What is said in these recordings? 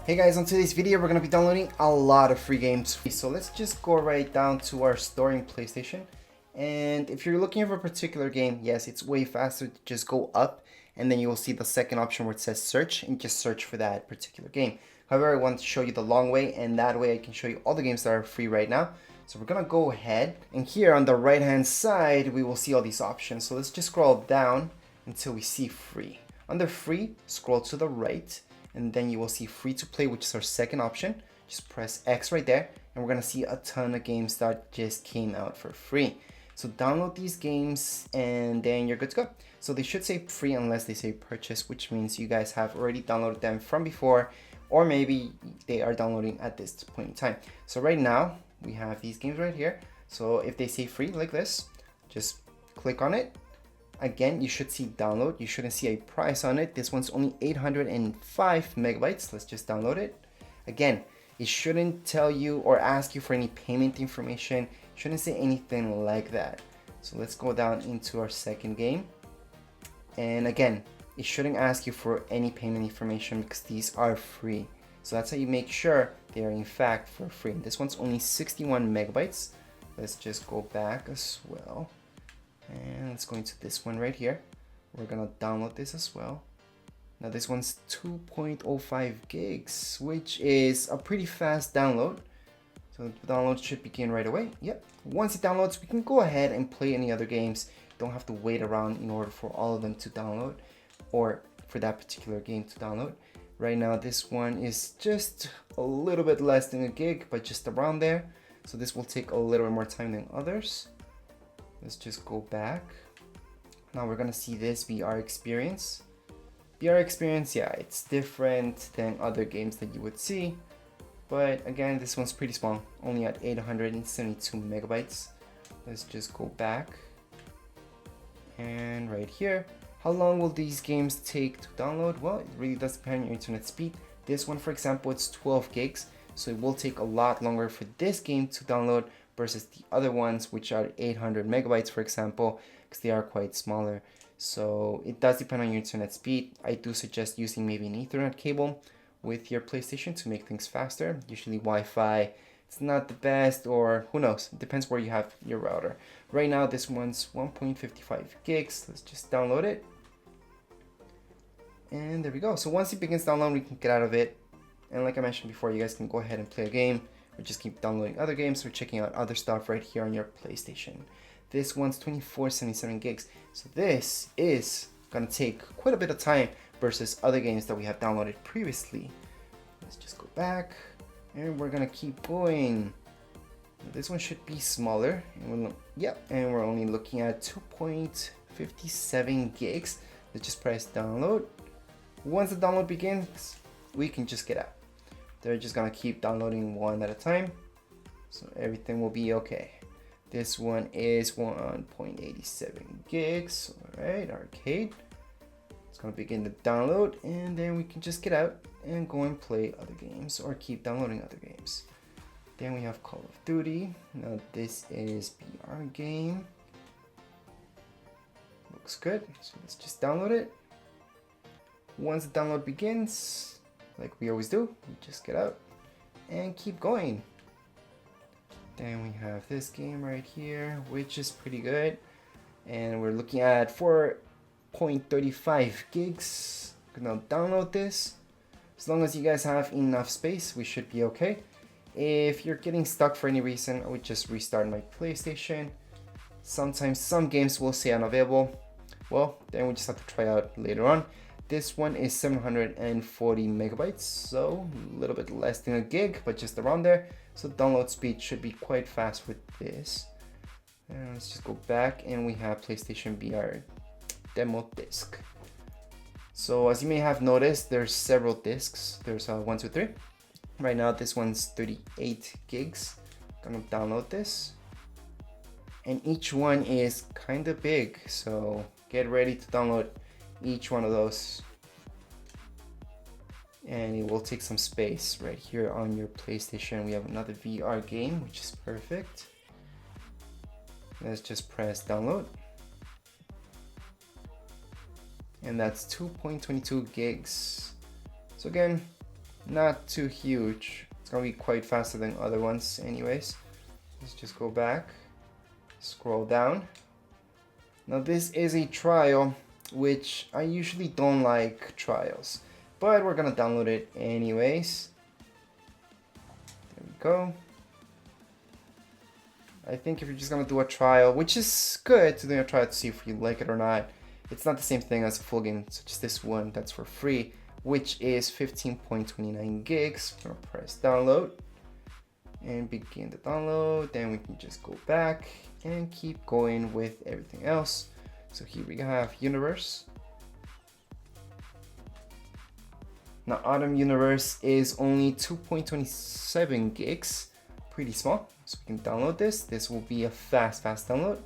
Hey guys, on today's video we're going to be downloading a lot of free games. So let's just go right down to our store in PlayStation. And if you're looking for a particular game, yes, it's way faster to just go up and then you will see the second option where it says search and just search for that particular game. However, I want to show you the long way, and that way I can show you all the games that are free right now. So we're going to go ahead, and here on the right hand side we will see all these options. So let's just scroll down until we see free. Under free, scroll to the right, and then you will see free to play, which is our second option. Just press X right there and we're gonna see a ton of games that just came out for free. So download these games and then you're good to go. So they should say free unless they say purchase, which means you guys have already downloaded them from before, or maybe they are downloading at this point in time. So right now we have these games right here. So if they say free like this, just click on it. Again, you should see download. You shouldn't see a price on it. This one's only 805 megabytes. Let's just download it. Again, it shouldn't tell you or ask you for any payment information. It shouldn't say anything like that. So let's go down into our second game. And again, it shouldn't ask you for any payment information because these are free. So that's how you make sure they are in fact for free. This one's only 61 megabytes. Let's just go back as well. And let's go into this one right here. We're gonna download this as well. Now this one's 2.05 gigs, which is a pretty fast download. So the download should begin right away. Yep. Once it downloads, we can go ahead and play any other games. You don't have to wait around in order for all of them to download, or for that particular game to download. Right now, this one is just a little bit less than a gig, but just around there. So this will take a little bit more time than others. Let's just go back. Now we're gonna see this VR experience. VR experience, yeah, it's different than other games that you would see. But again, this one's pretty small, only at 872 megabytes. Let's just go back. And right here, how long will these games take to download? Well, it really does depend on your internet speed. This one, for example, it's 12 gigs. So it will take a lot longer for this game to download versus the other ones, which are 800 megabytes, for example, because they are quite smaller. So it does depend on your internet speed. I do suggest using maybe an Ethernet cable with your PlayStation to make things faster. Usually Wi-Fi, it's not the best, or who knows, it depends where you have your router. Right now, this one's 1.55 gigs. Let's just download it. And there we go. So once it begins downloading, we can get out of it. And like I mentioned before, you guys can go ahead and play a game, or just keep downloading other games or checking out other stuff right here on your PlayStation. This one's 2477 gigs. So this is gonna take quite a bit of time versus other games that we have downloaded previously. Let's just go back and we're gonna keep going. This one should be smaller. And we're only looking at 2.57 gigs. Let's just press download. Once the download begins, we can just get out. They're just gonna keep downloading one at a time, so everything will be okay. This one is 1.87 gigs. All right, arcade. It's gonna begin the download, and then we can just get out and go and play other games or keep downloading other games. Then we have Call of Duty. Now this is VR game. Looks good. So let's just download it. Once the download begins, like we always do, we just get out and keep going. Then we have this game right here, which is pretty good. And we're looking at 4.35 gigs. Gonna download this. As long as you guys have enough space, we should be okay. If you're getting stuck for any reason, I would just restart my PlayStation. Sometimes some games will say unavailable. Well, then we just have to try out later on. This one is 740 megabytes, so a little bit less than a gig, but just around there. So download speed should be quite fast with this. And let's just go back, and we have PlayStation VR demo disc. So as you may have noticed, there's several discs. There's 1, 2, 3. Right now, this one's 38 gigs. Gonna download this. And each one is kind of big, so get ready to download each one of those, and it will take some space. Right here on your PlayStation we have another VR game, which is perfect. Let's just press download, and that's 2.22 gigs. So again, not too huge. It's gonna be quite faster than other ones anyways. Let's just go back, scroll down. Now this is a trial, which I usually don't like trials, but we're gonna download it anyways. There we go. I think if you're just gonna do a trial, which is good to do a trial to see if you like it or not, it's not the same thing as a full game, such as this one that's for free, which is 15.29 gigs. I'm gonna press download and begin the download. Then we can just go back and keep going with everything else. So here we have Universe. Now Autumn Universe is only 2.27 gigs, pretty small. So we can download this. This will be a fast download.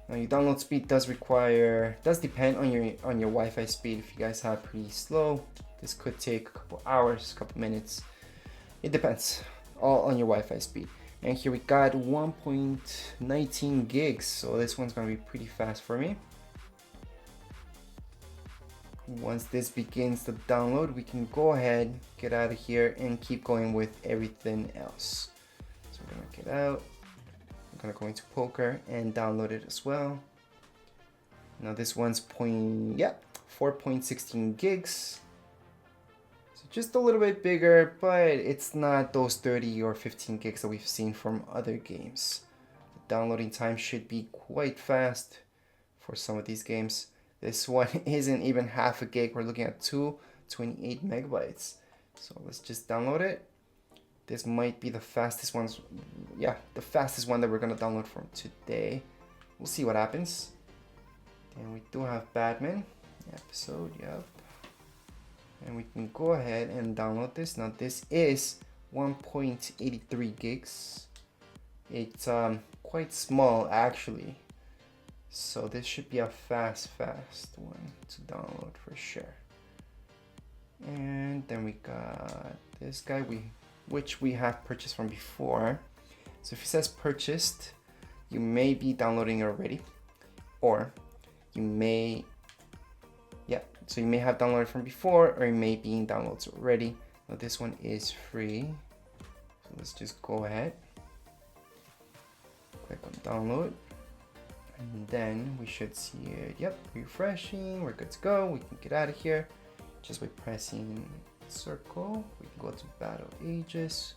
Now your download speed does depend on your Wi-Fi speed. If you guys have pretty slow, this could take a couple hours, a couple minutes. It depends, all on your Wi-Fi speed. And here we got 1.19 gigs, so this one's gonna be pretty fast for me. Once this begins to download, we can go ahead, get out of here, and keep going with everything else. So we're gonna get out. I'm gonna go into poker and download it as well. Now this one's 4.16 gigs. So just a little bit bigger, but it's not those 30 or 15 gigs that we've seen from other games. The downloading time should be quite fast for some of these games. This one isn't even half a gig. We're looking at 228 megabytes. So let's just download it. This might be the fastest one. Yeah, the fastest one that we're gonna download from today. We'll see what happens. And we do have Batman episode, yep. And we can go ahead and download this. Now this is 1.83 gigs. It's quite small actually. So this should be a fast one to download for sure. And then we got this guy which we have purchased from before. So if it says purchased, you may be downloading it already, or you may, so you may have downloaded from before, or it may be in downloads already. Now this one is free, so let's just go ahead, click on download. And then we should see it, yep, refreshing, we're good to go. We can get out of here just by pressing circle. We can go to Battle Ages,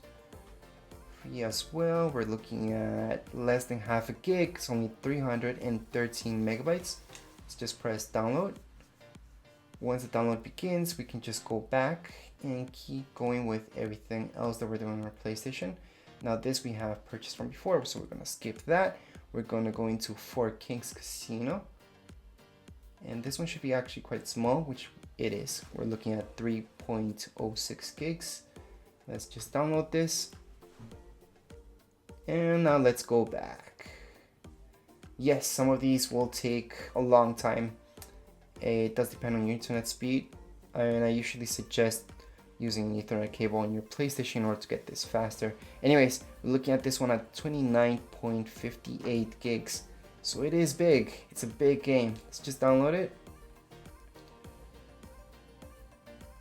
free as well. We're looking at less than half a gig, it's only 313 megabytes. Let's just press download. Once the download begins, we can just go back and keep going with everything else that we're doing on our PlayStation. Now this we have purchased from before, so we're gonna skip that. We're gonna go into Four Kings Casino, and this one should be actually quite small, which it is. We're looking at 3.06 gigs. Let's just download this, and now let's go back. Yes, some of these will take a long time. It does depend on your internet speed, and I usually suggest using an Ethernet cable on your PlayStation in order to get this faster. Anyways, we're looking at this one at 29.58 gigs. So it is big. It's a big game. Let's just download it.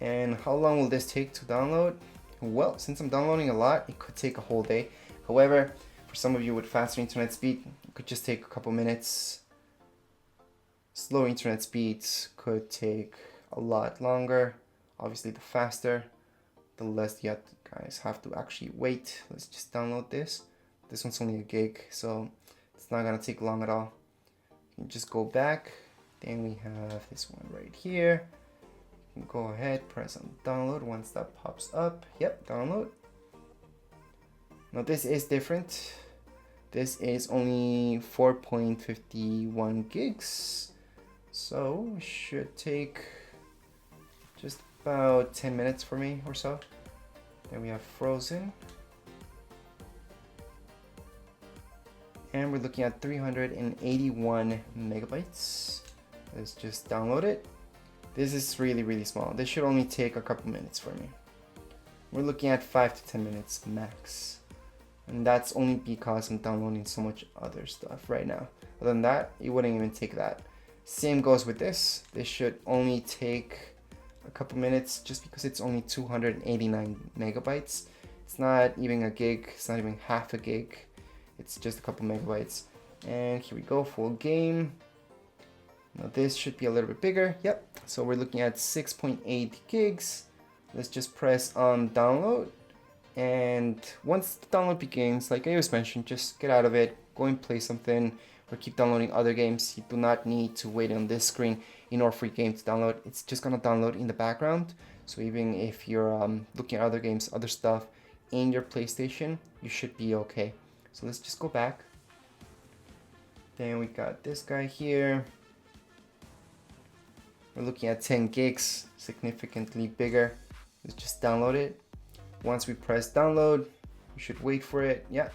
And how long will this take to download? Well, since I'm downloading a lot, it could take a whole day. However, for some of you with faster internet speed, it could just take a couple minutes. Slow internet speeds could take a lot longer. Obviously, the faster, the less you guys have to actually wait. Let's just download this. This one's only a gig, so it's not gonna take long at all. You can just go back. Then we have this one right here. You can go ahead, press on download once that pops up. Yep, download. Now this is different. This is only 4.51 gigs. So it should take just about 10 minutes for me or so. Then we have Frozen. And we're looking at 381 megabytes. Let's just download it. This is really small. This should only take a couple minutes for me. We're looking at 5 to 10 minutes max. And that's only because I'm downloading so much other stuff right now. Other than that, it wouldn't even take that. Same goes with this. This should only take a couple minutes just because it's only 289 megabytes. It's not even a gig, it's not even half a gig. It's just a couple megabytes. And here we go, full game. Now this should be a little bit bigger. Yep, so we're looking at 6.8 gigs. Let's just press on download. And once the download begins, like I was mentioned, just get out of it, go and play something, or keep downloading other games. You do not need to wait on this screen in order for your game to download. It's just gonna download in the background. So even if you're looking at other games, other stuff in your PlayStation, you should be okay. So let's just go back. Then we got this guy here. We're looking at 10 gigs, significantly bigger. Let's just download it. Once we press download, we should wait for it. Yeah.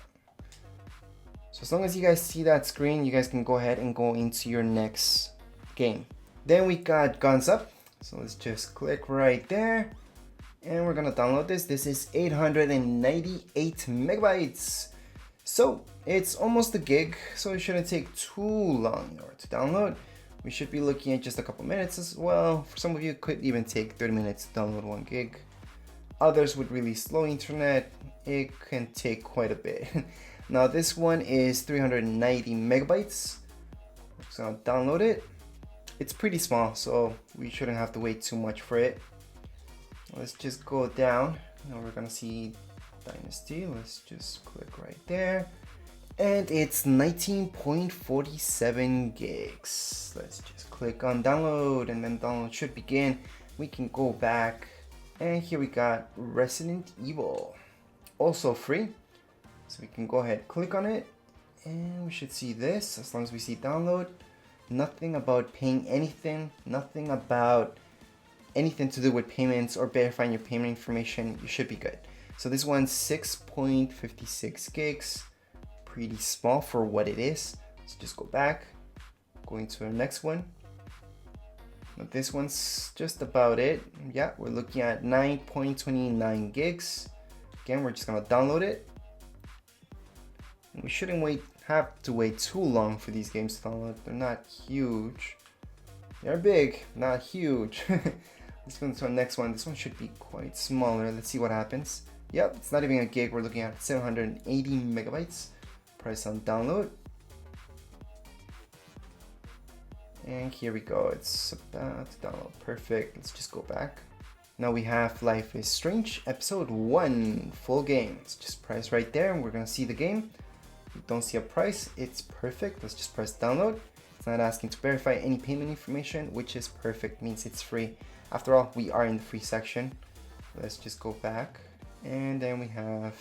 So as long as you guys see that screen, you guys can go ahead and go into your next game. Then we got Guns Up. So let's just click right there. And we're gonna download this. This is 898 megabytes. So it's almost a gig, so it shouldn't take too long in order to download. We should be looking at just a couple minutes as well. For some of you, it could even take 30 minutes to download 1 gig. Others with really slow internet, it can take quite a bit. Now this one is 390 megabytes. I'm just gonna download it. It's pretty small, so we shouldn't have to wait too much for it. Let's just go down. Now we're gonna see Dynasty. Let's just click right there. And it's 19.47 gigs. Let's just click on download, and then download should begin. We can go back, and here we got Resident Evil, also free. So we can go ahead, click on it, and we should see this. As long as we see download, nothing about paying anything, nothing about anything to do with payments or verifying your payment information. You should be good. So this one's 6.56 gigs. Pretty small for what it is. Let's just go back, go into our next one. Now this one's just about it. Yeah, we're looking at 9.29 gigs. Again, we're just gonna download it. And we shouldn't have to wait too long for these games to download. They're not huge. They're big, not huge. Let's go into our next one. This one should be quite smaller. Let's see what happens. Yep, it's not even a gig. We're looking at 780 megabytes. Press on download. And here we go. It's about to download. Perfect. Let's just go back. Now we have Life is Strange episode 1 full game. Let's just press right there and we're gonna see the game. We don't see a price. It's perfect. Let's just press download. It's not asking to verify any payment information, which is perfect, means it's free. After all, we are in the free section. Let's just go back. And then we have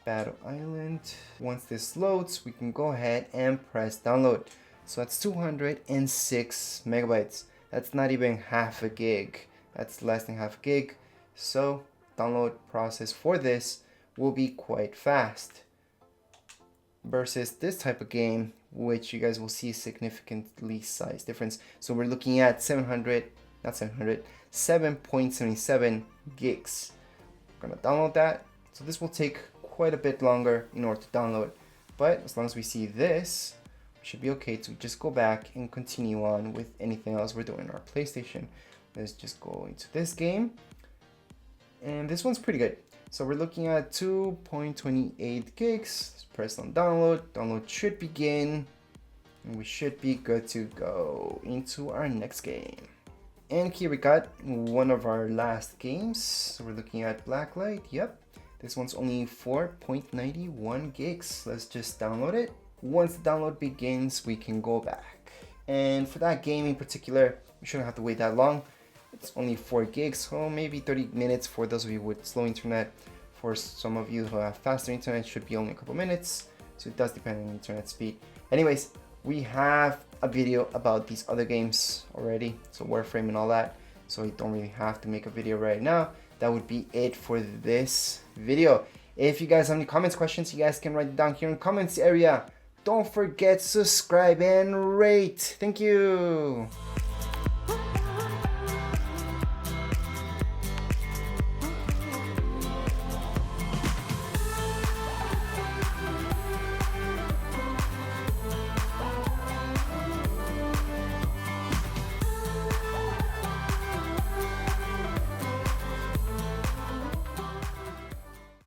Battle Island. Once this loads, we can go ahead and press download. So that's 206 megabytes. That's not even half a gig. That's less than half a gig. So download process for this will be quite fast. Versus this type of game, which you guys will see significantly size difference. So we're looking at 7.77 gigs. We're gonna download that. So this will take quite a bit longer in order to download. But as long as we see this, we should be okay to just go back and continue on with anything else we're doing on our PlayStation. Let's just go into this game. And this one's pretty good. So we're looking at 2.28 gigs. Let's press on download. Download should begin. And we should be good to go into our next game. And here we got one of our last games. So we're looking at Blacklight. Yep. This one's only 4.91 gigs. Let's just download it. Once the download begins, we can go back. And for that game in particular, we shouldn't have to wait that long. It's only 4 gigs, so maybe 30 minutes for those of you with slow internet. For some of you who have faster internet, it should be only a couple minutes. So it does depend on internet speed. Anyways, we have a video about these other games already, so Warframe and all that. So you don't really have to make a video right now. That would be it for this video. If you guys have any comments, questions, you guys can write it down here in the comments area. Don't forget to subscribe and rate. Thank you.